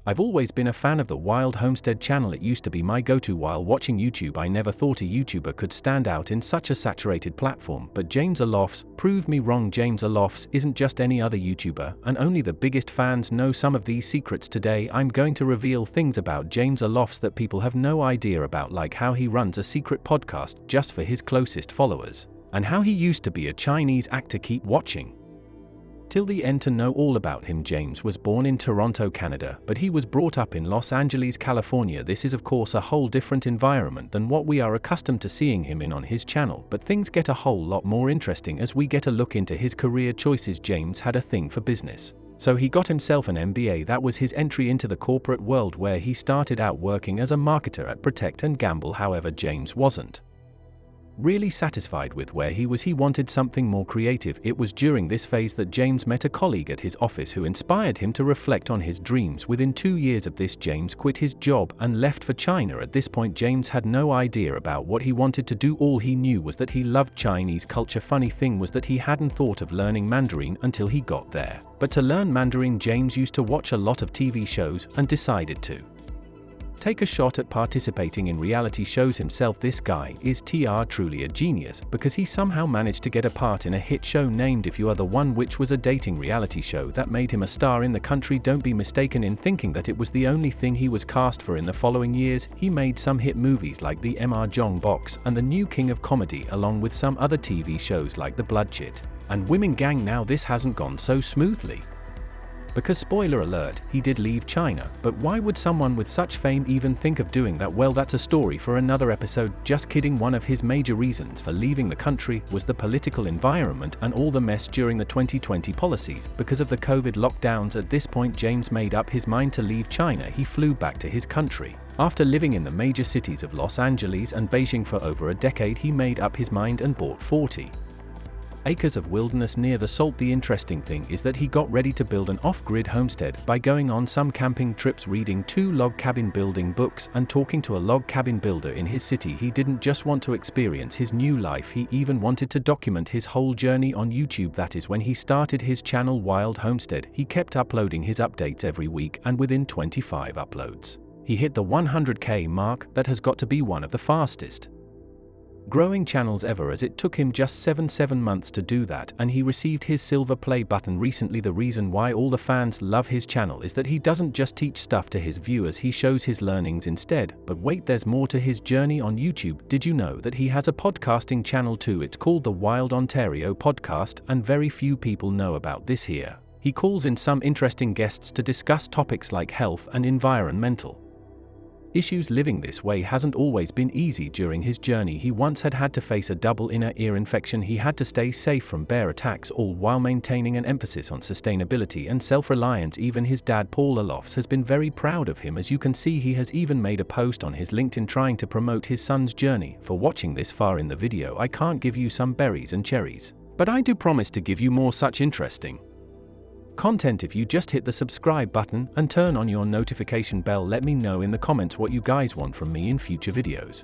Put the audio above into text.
I've always been a fan of the Wild Homestead channel. It used to be my go-to while watching YouTube. I never thought a YouTuber could stand out in such a saturated platform, but James Alofs proved me wrong. James Alofs isn't just any other YouTuber, and only the biggest fans know some of these secrets. Today I'm going to reveal things about James Alofs that people have no idea about, like how he runs a secret podcast just for his closest followers, and how he used to be a Chinese actor. Keep watching till the end to know all about him. James was born in Toronto, Canada, but he was brought up in Los Angeles, California. This is of course a whole different environment than what we are accustomed to seeing him in on his channel, but things get a whole lot more interesting as we get a look into his career choices. James had a thing for business, so he got himself an MBA. That was his entry into the corporate world, where he started out working as a marketer at Protect and Gamble. However, James wasn't really satisfied with where he was. He wanted something more creative. It was during this phase that James met a colleague at his office who inspired him to reflect on his dreams. Within 2 years of this, James quit his job and left for China. At this point, James had no idea about what he wanted to do. All he knew was that he loved Chinese culture. Funny thing was that he hadn't thought of learning Mandarin until he got there. But to learn Mandarin, James used to watch a lot of TV shows and decided to take a shot at participating in reality shows himself. This guy is truly a genius, because he somehow managed to get a part in a hit show named If You Are the One, which was a dating reality show that made him a star in the country. Don't be mistaken in thinking that it was the only thing he was cast for. In the following years, he made some hit movies like The Mahjong Box and The New King of Comedy, along with some other TV shows like The Bloodshit and Women Gang. Now this hasn't gone so smoothly, because spoiler alert, he did leave China. But why would someone with such fame even think of doing that? Well, that's a story for another episode. Just kidding. One of his major reasons for leaving the country was the political environment and all the mess during the 2020 policies. Because of the COVID lockdowns, at this point James made up his mind to leave China. He flew back to his country. After living in the major cities of Los Angeles and Beijing for over a decade, he made up his mind and bought 40 acres of wilderness near the Salt. The interesting thing is that he got ready to build an off-grid homestead by going on some camping trips, reading 2 log cabin building books, and talking to a log cabin builder in his city. He didn't just want to experience his new life, he even wanted to document his whole journey on YouTube. That is when he started his channel Wild Homestead. He kept uploading his updates every week, and within 25 uploads, he hit the 100K mark. That has got to be one of the fastest growing channels ever, as it took him just 7 months to do that, and he received his silver play button recently. The reason why all the fans love his channel is that he doesn't just teach stuff to his viewers, he shows his learnings instead. But wait, there's more to his journey on YouTube. Did you know that he has a podcasting channel too? It's called the Wild Ontario Podcast, and very few people know about this here. He calls in some interesting guests to discuss topics like health and environmental issues. Living this way hasn't always been easy. During his journey, he once had to face a double inner ear infection. He had to stay safe from bear attacks, all while maintaining an emphasis on sustainability and self-reliance. Even his dad, Paul Alofs, has been very proud of him. As you can see, he has even made a post on his LinkedIn trying to promote his son's journey. For watching this far in the video, I can't give you some berries and cherries, but I do promise to give you more such interesting content if you just hit the subscribe button and turn on your notification bell. Let me know in the comments what you guys want from me in future videos.